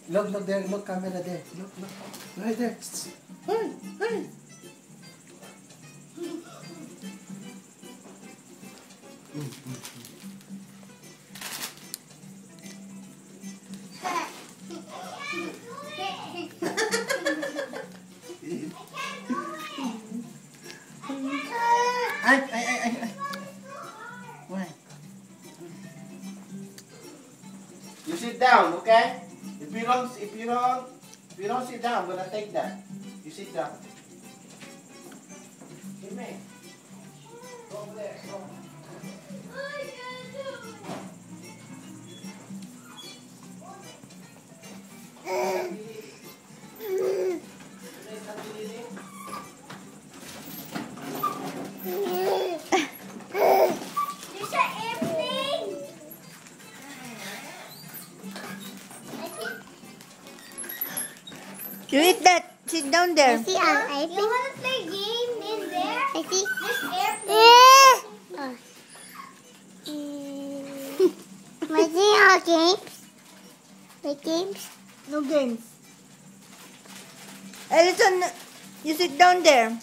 Look there. Look, camera there. Look. Right there. Hey, hey. Ay. Why? You sit down, okay? If you don't sit down, I'm gonna take that. You sit down. Give me. Go over there. Go. You eat that. Sit down there. I see. You want to play game in there? I see. This airplane. My games. My games. No games. Ellison, you sit down there.